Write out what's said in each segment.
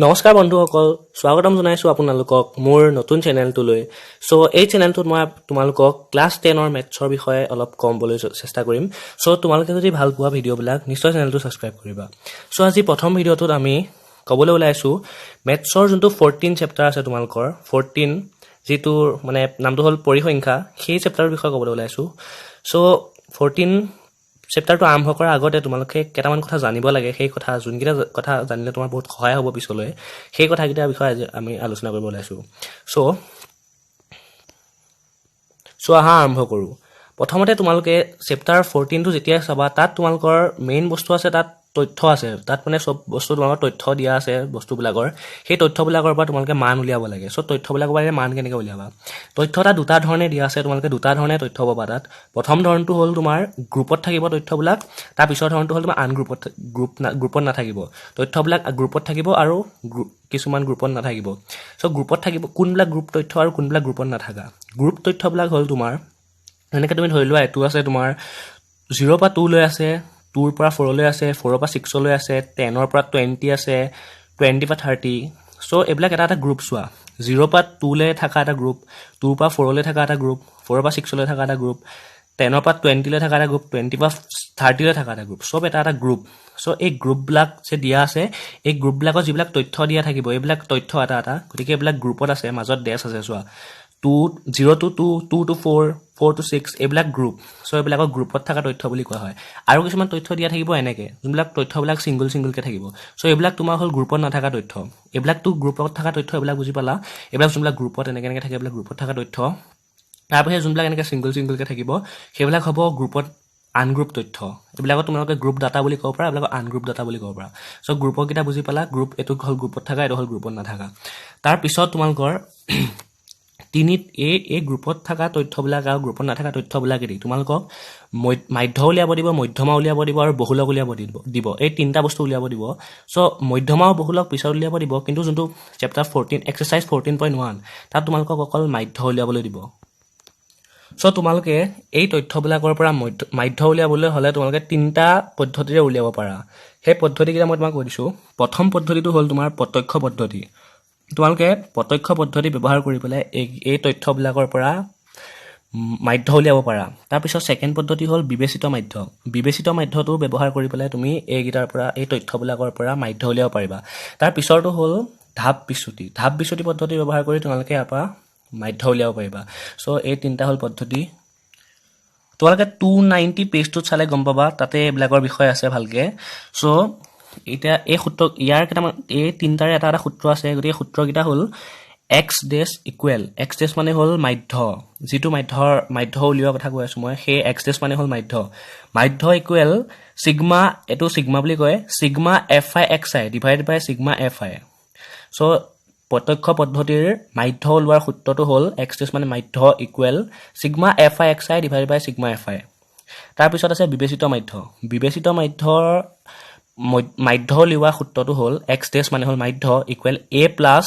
নমস্কাৰ বন্ধুসকল, স্বাগতম জনাইছোঁ আপোনালোকক মোৰ নতুন চেনেলটোলৈ। এই চেনেলটোত মই তোমালোকক ক্লাছ 10ৰ মেথছৰ বিষয়ে অলপ ক'বলৈ চেষ্টা কৰিম। তোমালোকে যদি ভাল পোৱা ভিডিঅ'বিলাক নিশ্চয় চেনেলটো ছাবস্ক্ৰাইব কৰিবা। আজি প্ৰথম ভিডিঅ'টোত আমি ক'বলৈ ওলাইছোঁ মেথছৰ যোনটো 14 চেপ্টাৰ আছে তোমালোকৰ 14 যিটো মানে নামটো হ'ল পৰিসংখ্যা, সেই চেপ্টাৰৰ বিষয়ে ক'বলৈ ওলাইছোঁ। 14 চেপ্টাৰটো আৰম্ভ কৰাৰ আগতে তোমালোকে কেইটামান কথা জানিব লাগে। সেই কথা যোনকেইটা কথা জানিলে তোমাৰ বহুত সহায় হ'ব পিছলৈ, সেই কথাকেইটাৰ বিষয়ে আজি আমি আলোচনা কৰিব ওলাইছোঁ। আহা আৰম্ভ কৰোঁ। প্ৰথমতে তোমালোকে চেপ্টাৰ 14টো যেতিয়া চাবা তাত তোমালোকৰ মেইন বস্তু আছে, তাত তথ্য আছে, তাত মানে চব বস্তু তোমালোকৰ তথ্য দিয়া আছে বস্তুবিলাকৰ। সেই তথ্যবিলাকৰ পৰা তোমালোকে মান উলিয়াব লাগে। তথ্যবিলাকৰ পৰা মান কেনেকৈ উলিয়াবা? তথ্য এটা দুটা ধৰণে দিয়া আছে, তোমালোকে দুটা ধৰণে তথ্য পাবা তাত। প্ৰথম ধৰণটো হ'ল তোমাৰ গ্ৰুপত থাকিব তথ্যবিলাক, তাৰ পিছৰ ধৰণটো হ'ল তোমাৰ আন গ্ৰুপত নাথাকিব। তথ্যবিলাক গ্ৰুপত থাকিব আৰু কিছুমান গ্ৰুপত নাথাকিব। গ্ৰুপত থাকিব কোনবিলাক গ্ৰুপ তথ্য আৰু কোনবিলাক গ্ৰুপত নাথাকা। গ্ৰুপ তথ্যবিলাক হ'ল তোমাৰ এনেকৈ তুমি ধৰি লোৱা এইটো আছে তোমাৰ 0 পৰা 2 লৈ আছে, 2ৰ পৰা 4 লৈ আছে, 4ৰ পৰা 6 লৈ আছে, 10ৰ পৰা 20 আছে, 20 পৰা 30। এইবিলাক এটা এটা গ্ৰুপ চোৱা। 0 পৰা 2 লৈ থকা এটা গ্ৰুপ, 2 পৰা 4 লৈ থকা এটা গ্ৰুপ, 4 পৰা 6 লৈ থকা এটা গ্ৰুপ, 10ৰ পৰা 20 লৈ থকা এটা গ্ৰুপ, 20 পৰা 30 লৈ থকা এটা গ্ৰুপ, চব এটা এটা গ্ৰুপ। এই গ্ৰুপবিলাক যে দিয়া আছে, এই গ্ৰুপবিলাকৰ যিবিলাক তথ্য দিয়া থাকিব, এইবিলাক তথ্য এটা এটা, গতিকে এইবিলাক গ্ৰুপত আছে, মাজত ডেছ আছে চোৱা। 0 to 2, 2 to 4, 4 to 6, এইবিলাক গ্ৰুপ। এইবিলাকক গ্ৰুপত থকা তথ্য বুলি কোৱা হয়। আৰু কিছুমান তথ্য দিয়া থাকিব এনেকৈ, যোনবিলাক তথ্যবিলাক ছিংগলকৈ থাকিব। এইবিলাক তোমাৰ হ'ল গ্ৰুপত নাথাকা তথ্য। এইবিলাকতো গ্ৰুপত থকা তথ্য, এইবিলাক বুজি পালা। এইবিলাক যোনবিলাক গ্ৰুপত এনেকৈ থাকে, এইবিলাক গ্ৰুপত থকা তথ্য। তাৰপিছত যোনবিলাক এনেকৈ ছিংগলকৈ থাকিব, সেইবিলাক হ'ব গ্ৰুপত আনগ্ৰুপ তথ্য। এইবিলাকক তোমালোকে গ্ৰুপ ডাটা বুলি ক'ব পাৰা, এইবিলাকক আনগ্ৰুপ ডাটা বুলি ক'ব পাৰা। গ্ৰুপৰ কেইটা বুজি পালা। গ্ৰুপ এইটো হ'ল গ্ৰুপত থকা, এইটো হ'ল গ্ৰুপত নাথাকা। তাৰপিছত তোমালোকৰ এই গ্ৰুপত থকা তথ্যবিলাক আৰু গ্ৰুপত নাথাকা তথ্যবিলাক এৰি তোমালোকক মাধ্য উলিয়াব দিব, মধ্যমা উলিয়াব দিব আৰু বহুলক উলিয়াব দিব। এই তিনিটা বস্তু উলিয়াব দিব। মধ্যমা আৰু বহুলক পিছত উলিয়াব দিব, কিন্তু যোনটো চেপ্টাৰ 14 এক্সাৰচাইজ 14.1 তাত তোমালোকক অকল মাধ্য উলিয়াবলৈ দিব। তোমালোকে এই তথ্যবিলাকৰ পৰা মাধ্য উলিয়াবলৈ হ'লে তোমালোকে তিনিটা পদ্ধতিৰে উলিয়াব পাৰা। সেই পদ্ধতিকেইটা মই তোমাক কৈ দিছোঁ। প্ৰথম পদ্ধতিটো হ'ল তোমাৰ প্ৰত্যক্ষ পদ্ধতি। তোমালোকে প্ৰত্যক্ষ পদ্ধতি ব্যৱহাৰ কৰি পেলাই এই তথ্যবিলাকৰ পৰা মাধ্য উলিয়াব পাৰা। তাৰপিছত ছেকেণ্ড পদ্ধতি হ'ল বিবেচিত মাধ্য। বিবেচিত মাধ্যটো ব্যৱহাৰ কৰি পেলাই তুমি এইকেইটাৰ পৰা, এই তথ্যবিলাকৰ পৰা মাধ্য উলিয়াব পাৰিবা। তাৰ পিছৰটো হ'ল ঢাপ বিচ্যুতি। ঢাপ বিচ্যুতি পদ্ধতি ব্যৱহাৰ কৰি তোমালোকে ইয়াৰ পৰা মাধ্য উলিয়াব পাৰিবা। এই তিনিটা হ'ল পদ্ধতি। তোমালোকে 290 পেজটোত চালে গম পাবা, তাতে এইবিলাকৰ বিষয়ে আছে ভালকৈ। এতিয়া এই সূত্ৰ, ইয়াৰ কেইটামান, এই তিনিটাৰে এটা এটা সূত্ৰ আছে। গতিকে সূত্ৰকেইটা হ'ল এক্স ডেছ ইকুৱেল, এক্স ডেছ মানে হ'ল মাধ্য, যিটো মাধ্য উলিওৱাৰ কথা কৈ আছোঁ মই, সেই এক্স ডেছ মানে হ'ল মাধ্য। মাধ্য ইকুৱেল ছিগমা, এইটো ছিগমা বুলি কয়, sigma F I x I divide by sigma F আই। প্ৰত্যক্ষ পদ্ধতিৰ মাধ্য ওলোৱাৰ সূত্ৰটো হ'ল এক্স ডেছ মানে মাধ্য equal sigma F I x I divide by sigma F আই। তাৰপিছত আছে বিবেচিত মাধ্য। বিবেচিত মাধ্য উলিওৱা সূত্ৰটো হ'ল এক্স ডেছ মানে হ'ল মাধ্য equal A plus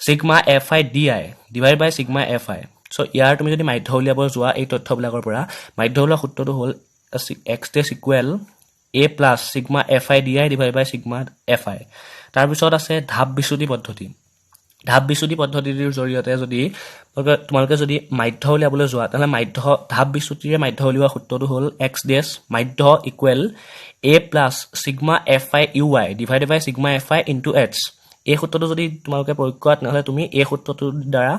sigma F I D I divide by sigma F আই। ইয়াৰ তুমি যদি মাধ্য উলিয়াব যোৱা এই তথ্যবিলাকৰ পৰা, মাধ্য ওলোৱা সূত্ৰটো হ'ল X dash equal A plus sigma F I D I divide by sigma F আই। তাৰপিছত আছে ঢাপ বিচ্যুতি পদ্ধতি। ঢাপ বিচ্যুতি পদ্ধতিৰ জৰিয়তে যদি তোমালোকে যদি মাধ্য উলিয়াবলৈ যোৱা, তেনেহ'লে ঢাপ বিচ্যুতিৰে মাধ্য উলিওৱা সূত্ৰটো হ'ল এক্স ডেছ মাধ্য equal A plus sigma F I U I divide by sigma F I into X. এই সূত্ৰটো যদি তোমালোকে প্ৰয়োগ কৰা, তেনেহ'লে তুমি এই সূত্ৰটোৰ দ্বাৰা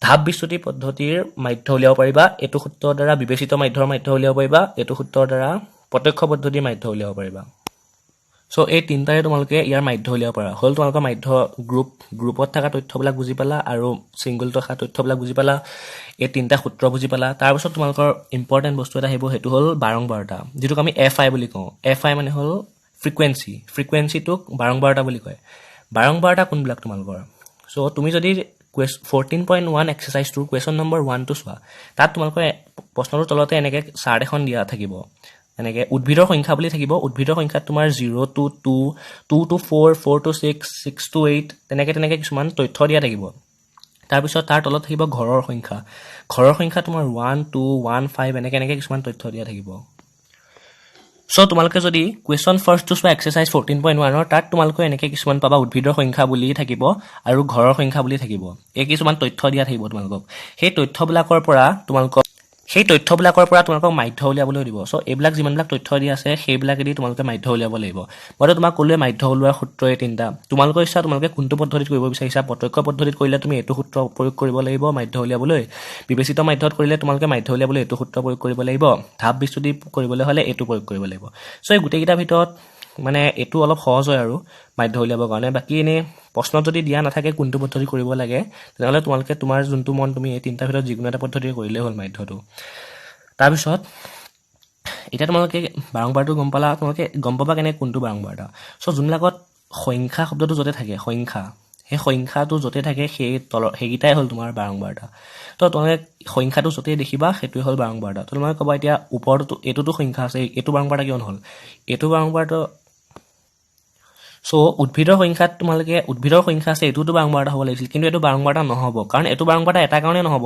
ঢাপ বিচ্যুতি পদ্ধতিৰ মাধ্য উলিয়াব পাৰিবা। এইটো সূত্ৰৰ দ্বাৰা বিবেচিত মাধ্যৰ মাধ্য উলিয়াব পাৰিবা। এইটো সূত্ৰৰ দ্বাৰা প্ৰত্যক্ষ পদ্ধতিৰ মাধ্য উলিয়াব পাৰিবা। এই তিনিটাৰে তোমালোকে ইয়াৰ মাধ্য উলিয়াব পাৰা। হ'ল তোমালোকৰ মাধ্য গ্ৰুপত থকা তথ্যবিলাক বুজি পালা আৰু ছিংগল থকা তথ্যবিলাক বুজি পালা। এই তিনিটা সূত্ৰ বুজি পালা। তাৰপিছত তোমালোকৰ ইম্পৰ্টেণ্ট বস্তু এটা আহিব, সেইটো হ'ল বাৰম্বাৰতা, যিটোক আমি এফ আই বুলি কওঁ। এফ আই মানে হ'ল ফ্ৰিকুৱেঞ্চি। ফ্ৰিকুৱেঞ্চিটোক বাৰম্বাৰতা বুলি কয়। বাৰম্বাৰতা কোনবিলাক তোমালোকৰ? তুমি যদি 14.1 এক্সাৰচাইজটোৰ কুৱেশ্যন নম্বৰ 1টো চোৱা, তাত তোমালোকৰ প্ৰশ্নটোৰ তলতে এনেকৈ চাৰ্ট এখন দিয়া থাকিব, এনেকৈ উদ্ভিদৰ সংখ্যা বুলি থাকিব। উদ্ভিদৰ সংখ্যাত তোমাৰ 0 to 2, 2 to 4, 4 to 6, 6 to 8 তেনেকৈ কিছুমান তথ্য দিয়া থাকিব। তাৰপিছত তাৰ তলত থাকিব ঘৰৰ সংখ্যা। ঘৰৰ সংখ্যা তোমাৰ 1, 2, 1, 5 এনেকৈ কিছুমান তথ্য দিয়া থাকিব। সো তোমালোকে যদি কুৱেশ্যন ফাৰ্ষ্টটো চোৱা এক্সাৰচাইজ 14.1 তাত তোমালোকে এনেকৈ কিছুমান পাবা উদ্ভিদৰ সংখ্যা বুলি থাকিব আৰু ঘৰৰ সংখ্যা বুলি থাকিব এই কিছুমান তথ্য দিয়া থাকিব তোমালোকক সেই তথ্যবিলাকৰ পৰা তোমালোকক মাধ্য উলিয়াবলৈ দিব সো এইবিলাক যিমানবিলাক তথ্য দিয়া আছে সেইবিলাকেদি তোমালোকে মাধ্য উলিয়াব লাগিব মইতো তোমাক ক'লোৱে মাধ্য উলিওৱাৰ সূত্ৰ এই তিনিটা তোমালোকৰ ইচ্ছা তোমালোকে কোনটো পদ্ধতিত কৰিব বিচাৰিছা প্ৰত্যক্ষ পদ্ধতিত কৰিলে তুমি এইটো সূত্ৰ প্ৰয়োগ কৰিব লাগিব মাধ্য উলিয়াবলৈ বিবেচিত মাধ্যত কৰিলে তোমালোকে মাধ্য উলিয়াবলৈ এইটো সূত্ৰ প্ৰয়োগ কৰিব লাগিব ধাপ বিচ্যুতি কৰিবলৈ হ'লে এইটো প্ৰয়োগ কৰিব লাগিব সো এই গোটেইকেইটাৰ ভিতৰত মানে এইটো অলপ সহজ হয় আৰু মাধ্য উলিয়াবৰ কাৰণে বাকী এনেই প্ৰশ্নত যদি দিয়া নাথাকে কোনটো পদ্ধতি কৰিব লাগে তেনেহ'লে তোমালোকে তোমাৰ যোনটো মন তুমি এই তিনিটাৰ ভিতৰত যিকোনো এটা পদ্ধতি কৰিলেই হ'ল মাধ্যটো তাৰপিছত এতিয়া তোমালোকে বাৰম্বাৰটো গম পালা তোমালোকে গম পাবা কেনেকৈ কোনটো বাৰম্বাৰটা চ' যোনবিলাকত সংখ্যা শব্দটো য'তে থাকে সংখ্যা সেই সংখ্যাটো য'তে থাকে সেইকেইটাই হ'ল তোমাৰ বাৰম্বাৰটা তো তোমালোকে সংখ্যাটো য'তেই দেখিবা সেইটোৱে হ'ল বাৰম্বাৰটা তো তোমালোকে ক'বা এতিয়া ওপৰতো এইটোতো সংখ্যা আছে এইটো বাৰম্বাৰটা কিয় হ'ল এইটো বাৰম্বাৰটো চ' উদ্ভিদৰ সংখ্যা আছে এইটোতো বাৰম্বাৰটা হ'ব লাগিছিল কিন্তু এইটো বাৰম্বাৰটা নহ'ব কাৰণ এইটো বাৰম্বাৰটা এটা কাৰণে নহ'ব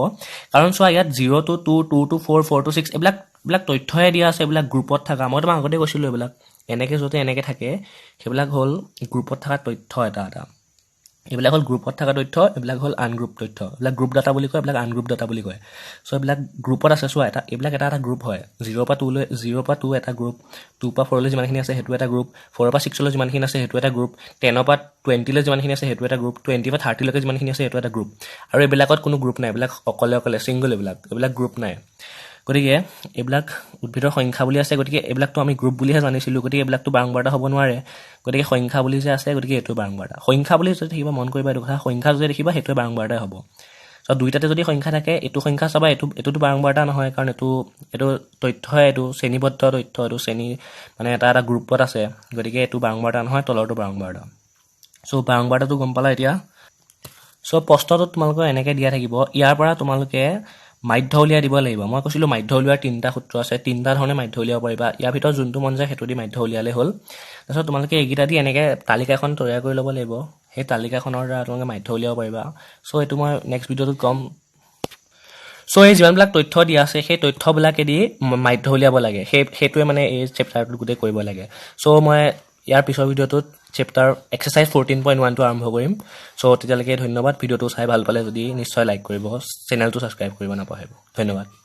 কাৰণ চোৱা ইয়াত 0 to 2 2 to 4 4 to 6 এইবিলাক তথ্যহে দিয়া আছে এইবিলাক গ্ৰুপত থকা মই তোমাক আগতে কৈছিলোঁ এইবিলাক এনেকৈ য'তে এনেকৈ থাকে সেইবিলাক হ'ল গ্ৰুপত থকা তথ্য এটা এইবিলাক হ'ল গ্ৰুপত থকা তথ্য এইবিলাক হ'ল আনগ্ৰুপ তথ্য এইবিলাক গ্ৰুপ ডাটা বুলি কয় এইবিলাক আনগ্ৰুপ ডাটা বুলি কয় চ' এইবিলাক গ্ৰুপত আছে চোৱা এইবিলাক এটা গ্ৰুপ হয় 0 পৰা 2 এটা গ্ৰুপ 2 পৰা 4 লৈ যিমানখিনি আছে সেইটো এটা গ্ৰুপ 4 পৰা 6 লৈ যিমানখিনি আছে সেইটো এটা গ্ৰুপ 10 পৰা 20 লৈ যিমানখিনি আছে সেইটো এটা গ্ৰুপ 20 পৰা 30 লৈকে যিমানখিনি আছে সেইটো এটা গ্ৰুপ আৰু এইবিলাকত কোনো গ্ৰুপ নাই এইবিলাক অকলে ছিংগল এইবিলাক গ্ৰুপ নাই গতিকে এইবিলাক উদ্ভিদৰ সংখ্যা বুলি আছে গতিকে এইবিলাকতো আমি গ্ৰুপ বুলিহে জানিছিলোঁ গতিকে এইবিলাকতো বাৰম্বাৰটা হ'ব নোৱাৰে গতিকে সংখ্যা বুলি যে আছে গতিকে এইটো বাৰম্বাৰটা সংখ্যা বুলি যদি দেখিবা মন কৰিবা এইটো কথা সংখ্যা যদি দেখিবা সেইটোৱে বাৰম্বাৰটাই হ'ব চ' দুইটাতে যদি সংখ্যা থাকে এইটো সংখ্যা চাবা এইটোতো বাৰম্বাৰটা নহয় কাৰণ এইটো তথ্যই এইটো শ্ৰেণীবদ্ধ তথ্য এইটো শ্ৰেণী মানে এটা গ্ৰুপত আছে গতিকে এইটো বাৰম্বাৰটা নহয় তলৰটো বাৰম্বাৰটা চ' বাৰম্বাৰটাটো গম পালা এতিয়া চ' প্ৰশ্নটোত তোমালোকৰ এনেকৈ দিয়া থাকিব ইয়াৰ পৰা তোমালোকে মাধ্য উলিয়াই দিব লাগিব মই কৈছিলোঁ মাধ্য উলিওৱাৰ তিনিটা সূত্ৰ আছে তিনিটা ধৰণে মাধ্য উলিয়াব পাৰিবা ইয়াৰ ভিতৰত যোনটো মন যায় সেইটো দি মাধ্য উলিয়ালে হ'ল তাৰপিছত তোমালোকে এইকেইটা দি এনেকৈ তালিকা এখন তৈয়াৰ কৰি ল'ব লাগিব সেই তালিকাখনৰ দ্বাৰা তোমালোকে মাধ্য উলিয়াব পাৰিবা চ' এইটো মই নেক্সট ভিডিঅ'টোত ক'ম চ' এই যিমানবিলাক তথ্য দিয়া আছে সেই তথ্যবিলাকেদি মাধ্য উলিয়াব লাগে সেইটোৱে মানে এই চেপ্টাৰটোত গোটেই কৰিব লাগে চ' মই ইয়াৰ পিছৰ ভিডিঅ'টোত চেপ্টাৰ এক্সাৰচাইজ 14.1টো আৰম্ভ কৰিম চ' তেতিয়ালৈকে ধন্যবাদ ভিডিঅ'টো চাই ভাল পালে যদি নিশ্চয় লাইক কৰিব চেনেলটো ছাবস্ক্ৰাইব কৰিব নাপাহৰিব ধন্যবাদ